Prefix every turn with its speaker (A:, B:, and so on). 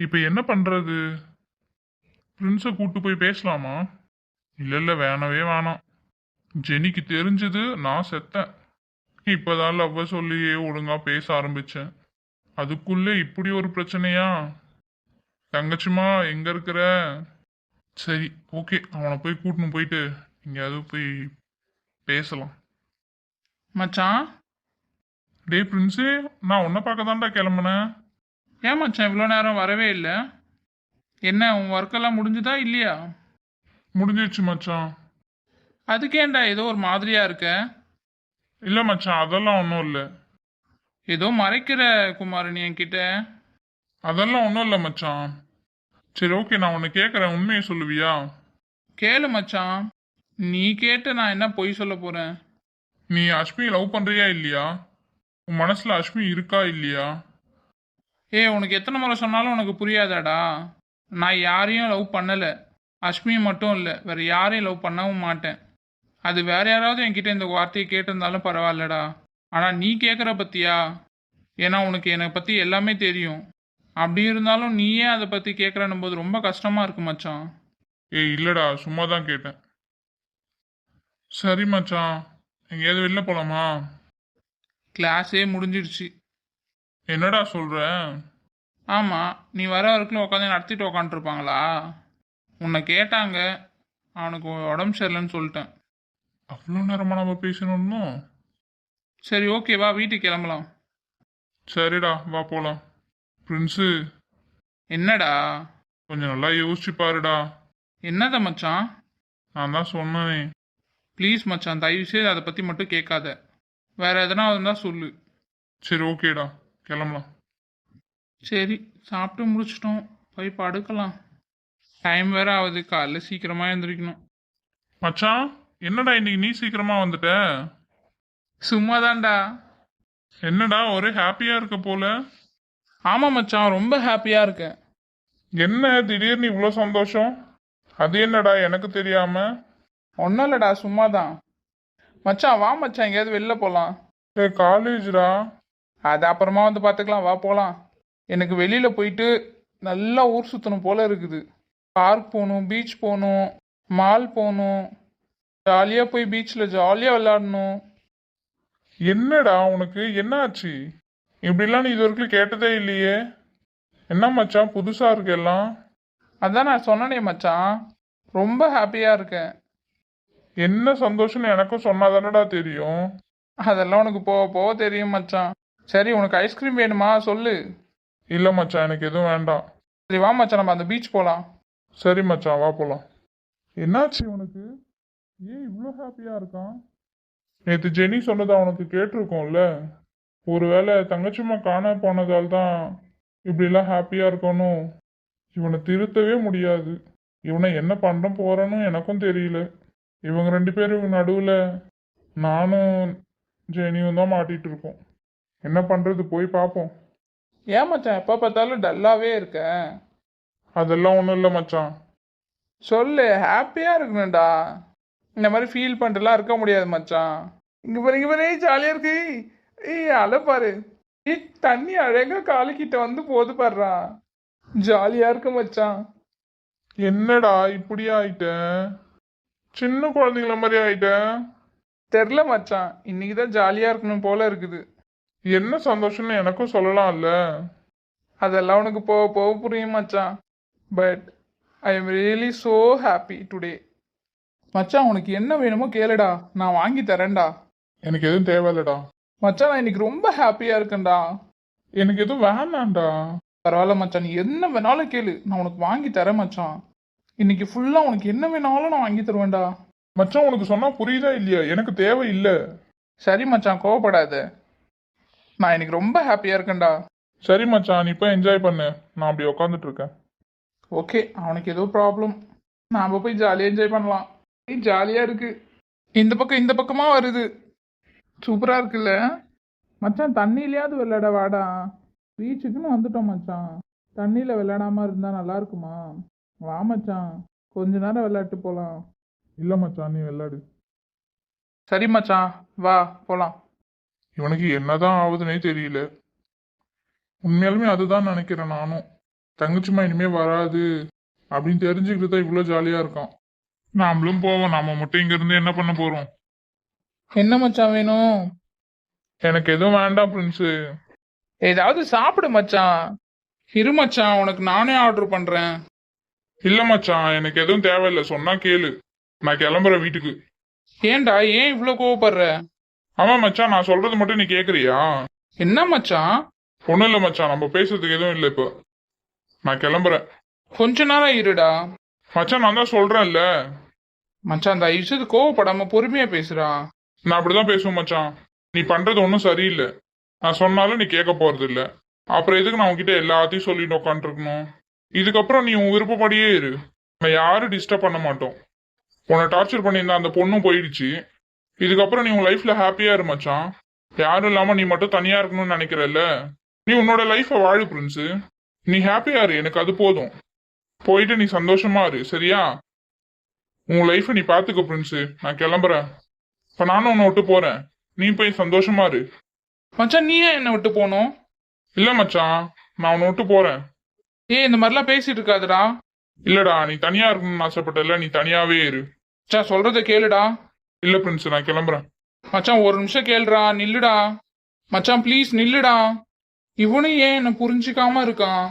A: இப்ப என்ன பண்றது? பிரின்ஸை கூட்டு போய் பேசலாமா? இல்ல இல்ல, வேணவே வேணாம். ஜெனிக்கு தெரிஞ்சது நான் செத்தேன். இப்பதான் லவ்வ சொல்லியே ஒழுங்கா பேச ஆரம்பிச்சேன். அதுக்குள்ள இப்படி ஒரு பிரச்சனையா? தங்கச்சிமா எங்க இருக்கிற? சரி, ஓகே, அவனை போய் கூட்டின்னு போயிட்டு எங்கேயாவது போய் பேசலாம்.
B: மச்சான்.
A: டேய் பிரின்ஸு, நான் உன்னை பார்க்க தான்டா கிளம்புனேன்.
B: ஏன் மச்சான் இவ்வளோ நேரம் வரவே இல்லை? என்ன உன் ஒர்க்கெல்லாம் முடிஞ்சுதா இல்லையா?
A: முடிஞ்சிருச்சு மச்சான்.
B: அதுக்கேண்டா ஏதோ ஒரு மாதிரியா இருக்க?
A: இல்லை மச்சான், அதெல்லாம் ஒன்றும் இல்லை.
B: ஏதோ மறைக்கிற குமார் நீ என்கிட்ட.
A: அதெல்லாம் ஒன்றும் இல்லை மச்சான். சரி ஓகே, நான் உன்னை கேட்குறேன், உண்மையை சொல்லுவியா?
B: கேளு மச்சான். நீ கேட்டு நான் என்ன பொய் சொல்ல போறேன்?
A: நீ அஷ்மி லவ் பண்ணுறியா இல்லையா? உன் மனசில் அஷ்மி இருக்கா இல்லையா?
B: உனக்கு எத்தனை முறை சொன்னாலும் உனக்கு புரியாதாடா? நான் யாரையும் லவ் பண்ணலை. அஷ்மி மட்டும் இல்லை, வேற யாரையும் லவ் பண்ணவும் மாட்டேன். அது வேற யாராவது என்கிட்ட இந்த வார்த்தையை கேட்டிருந்தாலும் பரவாயில்லடா. ஆனால் நீ கேட்குற பத்தியா? ஏன்னா உனக்கு என்னை பற்றி எல்லாமே தெரியும். அப்படி இருந்தாலும் நீயே அதை பற்றி கேட்குறன்னும் போது ரொம்ப கஷ்டமாக இருக்கு மச்சான்.
A: ஏய் இல்லைடா, சும்மா தான் கேட்டேன். சரி மச்சான், எங்கேயாவது வெளில போகலாமா?
B: கிளாஸே முடிஞ்சிடுச்சு.
A: என்னடா சொல்கிற?
B: ஆமாம், நீ வர வரைக்கும் உட்காந்து நடத்திட்டு உக்காந்துருப்பாங்களா? உன்னை கேட்டாங்க, அவனுக்கு உடம்பு சரியில்லைன்னு சொல்லிட்டேன்.
A: அவ்வளோ நேரமா நம்ம பேசணும்னு?
B: சரி ஓகேவா, வீட்டுக்கு கிளம்பலாம்.
A: சரிடா, வா போகலாம். பிரின்ஸு,
B: என்னடா?
A: கொஞ்சம் நல்லா யோசிச்சு பாருடா.
B: என்னத மச்சான்?
A: நான் தான் சொன்னேனே.
B: ப்ளீஸ் மச்சான், தயவுசெய்து அதை பற்றி மட்டும் கேட்காத. வேற எதனா இருந்தால் சொல்லு.
A: சரி ஓகேடா, கிளம்பலாம்.
B: சரி, சாப்பிட்டு முடிச்சிட்டோம், போய் படுக்கலாம். டைம் வேற ஆகுது, காலைல சீக்கிரமாக எழுந்திரிக்கணும்.
A: மச்சான், என்னடா இன்னைக்கு நீ சீக்கிரமா வந்துட்ட?
B: சும்மாதான்டா.
A: என்னடா ஒரே ஹாப்பியா இருக்க போல?
B: ஆமாம் மச்சான், ரொம்ப ஹாப்பியாக இருக்கேன்.
A: என்ன திடீர்னு இவ்வளோ சந்தோஷம்? அது என்னடா எனக்கு தெரியாம?
B: ஒன்றும் இல்லைடா, சும்மா தான். மச்சான் வா மச்சான், எங்கேயாவது வெளில போகலாம்.
A: காலேஜ்டா.
B: அது அப்புறமா வந்து பார்த்துக்கலாம், வா போகலாம். எனக்கு வெளியில் போயிட்டு நல்லா ஊர் சுற்றணும் போல இருக்குது. பார்க் போகணும், பீச் போகணும், மால் போகணும். ஜாலியாக போய் பீச்சில் ஜாலியாக விளையாடணும்.
A: என்னடா உனக்கு என்ன ஆச்சு? இப்படிலாம் நீ இது வரைக்கும் கேட்டதே இல்லையே. என்ன மச்சான் புதுசா இருக்கு எல்லாம்?
B: அதான் நான் சொன்னனே மச்சான், ரொம்ப ஹாப்பியாக இருக்கேன்.
A: என்ன சந்தோஷம்னு எனக்கும் சொன்னாதானடா தெரியும்.
B: அதெல்லாம் உனக்கு போக போக தெரியும் மச்சான். சரி, உனக்கு ஐஸ்கிரீம் வேணுமா சொல்லு.
A: இல்ல மச்சான், எனக்கு எதுவும் வேண்டாம்.
B: சரி வா மச்சான், நம்ம அந்த பீச் போகலாம்.
A: சரி மச்சான், வா போலாம். என்னாச்சு உனக்கு? ஏன் இவ்வளோ ஹாப்பியா இருக்கான்? நேற்று ஜெனி சொன்னதை அவனுக்கு கேட்டிருக்கோம்ல. ஒருவேளை தங்கச்சிம்மா காண போனதால் தான் இப்படிலாம் ஹாப்பியா இருக்கணும். இவனை திருத்தவே முடியாது. இவனை என்ன பண்ண போறேன்னு எனக்கும் தெரியல. இவங்க 2 பேரும் நடுவில் நானும் ஜெனியும் தான் மாட்டிட்டு இருக்கோம். என்ன பண்றது, போய் பார்ப்போம்.
B: ஏன் மச்சான் எப்போ பார்த்தாலும் டல்லாவே இருக்க?
A: அதெல்லாம் ஒன்றும் இல்லை மச்சான்.
B: சொல்லு, ஹாப்பியாக இருக்கணும்டா. இந்த மாதிரி ஃபீல் பண்ணிட்டுலாம் இருக்க முடியாது மச்சான். இங்கே பாரு ஜாலியாக இருக்கு. அழப்பாரு. தண்ணி அழகாக காலுக்கிட்ட வந்து போது பாடுறா. ஜாலியாக இருக்கு மச்சான்.
A: என்னடா இப்படி ஆயிட்ட? சின்ன குழந்தைங்கள மாதிரி ஆயிட்ட.
B: தெரில மச்சான், இன்னைக்கு தான் ஜாலியாக இருக்கணும் போல இருக்குது.
A: என்ன சந்தோஷம்னு எனக்கும் சொல்லலாம்ல.
B: அதெல்லாம் உனக்கு போக போக புரியும் மச்சான். But I am really so happy today. மச்சான் உனக்கு என்ன வேணுமோ கேளுடா, நான் வாங்கி தரேன்டா.
A: எனக்கு எதுவும் தேவையில்லடா.
B: மச்சான் நான் இன்னைக்கு ரொம்ப ஹாப்பியாக இருக்கேன்டா.
A: எனக்கு எதுவும் வேணாம்டா.
B: பரவாயில்ல மச்சான், நீ என்ன வேணாலும் கேளு, நான் உனக்கு வாங்கி தரேன் மச்சான். இன்னைக்கு ஃபுல்லாக உனக்கு என்ன வேணாலும் நான் வாங்கி தருவேன்டா.
A: மச்சான் உனக்கு சொன்னா புரியுதா இல்லையா? எனக்கு தேவை இல்லை.
B: சரி மச்சான், கோவப்படாத. நான் இன்னைக்கு ரொம்ப ஹாப்பியாக இருக்கேன்டா.
A: சரி மச்சான், நீ போய் என்ஜாய் பண்ணு. நான் அப்படி உட்காந்துட்டு இருக்கேன்.
B: ஓகே, அவனுக்கு ஏதோ ப்ராப்ளம். நாம் போய் ஜாலியாக என்ஜாய் பண்ணலாம். ஜாலியாக இருக்கு. இந்த பக்கமாக வருது. சூப்பராக இருக்குல்ல மச்சான்? தண்ணியிலையாவது விளையாட வாடா. பீச்சுக்குன்னு வந்துட்டோம் மச்சான். தண்ணியில் விளையாடாமல் இருந்தால் நல்லா இருக்குமா? வா மச்சான், கொஞ்ச நேரம் விளையாட்டு போகலாம்.
A: இல்லை மச்சான், நீ விளையாடு.
B: சரி மச்சான், வா போகலாம்.
A: இவனுக்கு என்னதான் ஆகுதுன்னே தெரியல. உண்மையாலுமே அதுதான் நினைக்கிறேன் நானும். தங்கச்சிமா இனிமே வராது அப்படின்னு தெரிஞ்சுக்கிட்டு தான் இவ்வளோ ஜாலியாக இருக்கான். நாமளும் போவோம், நாம மட்டும் இங்க இருந்து என்ன பண்ண போறோம்?
B: என்ன மச்சான் வேணும்?
A: எனக்கு எதுவும் வேண்டாம் பிரின்ஸு.
B: ஏதாவது சாப்பிடு மச்சான். இரு மச்சான், உனக்கு நானே ஆர்டர் பண்றேன்.
A: இல்ல மச்சான், எனக்கு எதுவும் தேவையில்லை, சொன்னா கேளு. நான் கிளம்புறேன் வீட்டுக்கு.
B: ஏன்டா ஏன் இவ்ளோ கோவப்படுற?
A: ஆமா மச்சான், நான் சொல்றது மட்டும் நீ கேக்குறியா?
B: என்ன மச்சான்?
A: ஒண்ணும் இல்ல மச்சான், நம்ம பேசுறதுக்கு எதுவும் இல்லை இப்போ. நான் கிளம்புறேன்.
B: கொஞ்ச நேரம் இருடா.
A: மச்சான் நான் தான் சொல்றேன்ல.
B: மச்சான் தயவு செய்து கோவப்படாம பொறுமையா பேசுறா.
A: நான் அப்படிதான் பேசுவேன் மச்சான். நீ பண்றது ஒன்றும் சரியில்லை. நான் சொன்னாலும் நீ கேட்க போறது இல்ல. அப்புறம் எதுக்கு நான் உன்கிட்ட எல்லாத்தையும் சொல்லிட்டு உட்காந்துருக்கணும்? இதுக்கப்புறம் நீ உன் விருப்பப்படியே இரு. நம்ம யாரும் டிஸ்டர்ப் பண்ண மாட்டோம். உன்னை டார்ச்சர் பண்ணியிருந்த அந்த பொண்ணும் போயிடுச்சு. இதுக்கப்புறம் நீ உன் லைஃப்ல ஹாப்பியா இரு மச்சான். யாரும் இல்லாம நீ மட்டும் தனியா இருக்கணும்னு நினைக்கிறல்ல, நீ உன்னோட லைஃபை வாழு பிரின்ஸு. நீ ஹாப்பியா இரு, எனக்கு அது போதும். போயிட்டு நீ சந்தோஷமா இரு, சரியா? உன் லைஃபை நீ பாத்துக்க பிரின்ஸு. நான் கிளம்புறேன். இப்ப நானும் உன்னை விட்டு போறேன். நீ போய் சந்தோஷமா இரு.
B: மச்சான் நீ ஏன் என்னை விட்டு போகணும்?
A: இல்ல மச்சான், நான் உன்னை விட்டு போறேன்.
B: ஏய் இந்த மாதிரிலாம் பேசிட்டு இருக்காதடா.
A: இல்லடா, நீ தனியா இருக்கணும்னு ஆசைப்பட்டல, நீ தனியாவே இரு.
B: மச்சான் சொல்றத கேளுடா.
A: இல்ல பிரின்ஸ், நான் கிளம்புறேன்.
B: மச்சான் ஒரு நிமிஷம் கேளுடா, நில்லுடா. மச்சான் ப்ளீஸ் நில்லுடா. இவனும் ஏன் என்ன புரிஞ்சுக்காம இருக்கான்?